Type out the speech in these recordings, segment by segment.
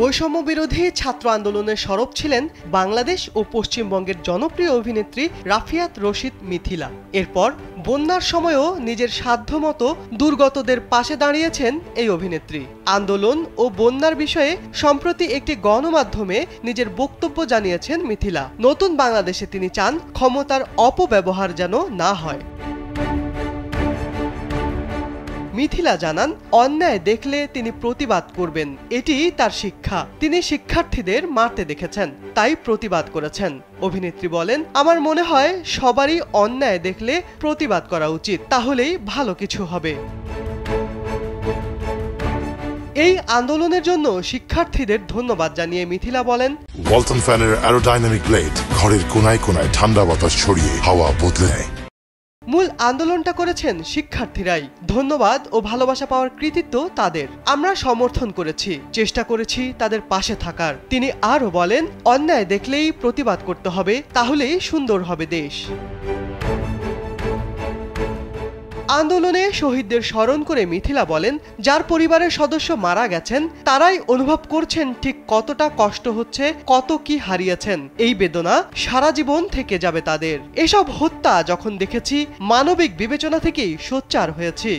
বৈষম্য বিরোধী ছাত্র আন্দোলনের সরব ছিলেন বাংলাদেশ ও পশ্চিমবঙ্গের জনপ্রিয় অভিনেত্রী রাফিয়াত রশিদ মিথিলা। এরপর বন্যার সময়ও নিজের সাধ্যমতো দুর্গতদের পাশে দাঁড়িয়েছেন এই অভিনেত্রী। আন্দোলন ও বন্যার বিষয়ে সম্প্রতি একটি গণমাধ্যমে নিজের বক্তব্য জানিয়েছেন মিথিলা। নতুন বাংলাদেশে তিনি চান ক্ষমতার অপব্যবহার যেন না হয়। মিথিলা জানান, অন্যায় দেখলে তিনি প্রতিবাদ করবেন, এটি তার শিক্ষা। তিনি শিক্ষার্থীদের মারতে দেখেছেন, তাই প্রতিবাদ করেছেন। অভিনেত্রী বলেন, আমার মনে হয় সবারই অন্যায় দেখলে প্রতিবাদ করা উচিত, তাহলেই ভালো কিছু হবে। এই আন্দোলনের জন্য শিক্ষার্থীদের ধন্যবাদ জানিয়ে মিথিলা বলেন, ওয়ালটন ফ্যানের অ্যারোডাইনামিক ব্লেড ঘরের কোনায় কোনায় ঠান্ডা বাতাস ছড়িয়ে হাওয়া বদলে নেয়। মূল আন্দোলনটা করেছেন শিক্ষার্থীরাই। ধন্যবাদ ও ভালোবাসা পাওয়ার কৃতিত্ব তাদের। আমরা সমর্থন করেছি, চেষ্টা করেছি তাদের পাশে থাকার। তিনি আরও বলেন, অন্যায় দেখলেই প্রতিবাদ করতে হবে, তাহলেই সুন্দর হবে দেশ। আন্দোলনে শহীদদের স্মরণ করে মিথিলা বলেন, যার পরিবারের সদস্য মারা গেছেন তারাই অনুভব করছেন ঠিক কতটা কষ্ট হচ্ছে, কত কি হারিয়েছেন। এই বেদনা সারা জীবন থেকে যাবে তাদের। এসব হত্যা যখন দেখেছি, মানবিক বিবেচনা থেকেই সোচ্চার হয়েছি।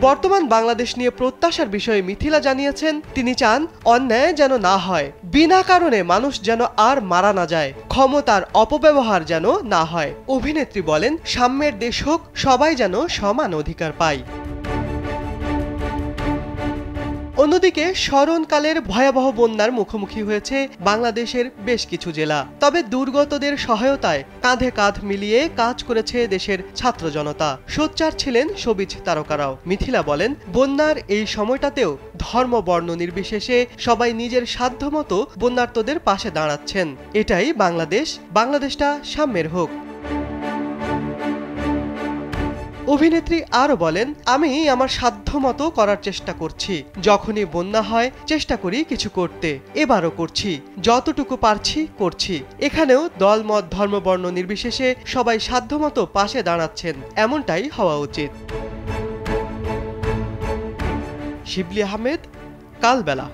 বর্তমান বাংলাদেশ নিয়ে প্রত্যাশার বিষয়ে মিথিলা জানিয়েছেন, তিনি চান অন্যায় যেন না হয়, বিনা কারণে মানুষ যেন আর মারা না যায়, ক্ষমতার অপব্যবহার যেন না হয়। অভিনেত্রী বলেন, সাম্যের দেশ হোক, সবাই যেন সমান অধিকার পায়। অন্যদিকে স্মরণকালের ভয়াবহ বন্যার মুখোমুখি হয়েছে বাংলাদেশের বেশ কিছু জেলা। তবে দুর্গতদের সহায়তায় কাঁধে কাঁধ মিলিয়ে কাজ করেছে দেশের ছাত্র জনতা। সোচ্চার ছিলেন শোবিজ তারকারাও। মিথিলা বলেন, বন্যার এই সময়টাতেও ধর্ম বর্ণ নির্বিশেষে সবাই নিজের সাধ্যমতো বন্যার্তদের পাশে দাঁড়াচ্ছেন। এটাই বাংলাদেশ, বাংলাদেশটা সাম্যের হোক। অভিনেত্রী আরও বলেন, আমি আমার সাধ্যমতো করার চেষ্টা করছি। যখনই বন্যা হয় চেষ্টা করি কিছু করতে, এবারও করছি, যতটুকু পারছি করছি। এখানেও দলমত ধর্মবর্ণ নির্বিশেষে সবাই সাধ্যমতো পাশে দাঁড়াচ্ছেন, এমনটাই হওয়া উচিত। শিবলি আহমেদ, কালবেলা।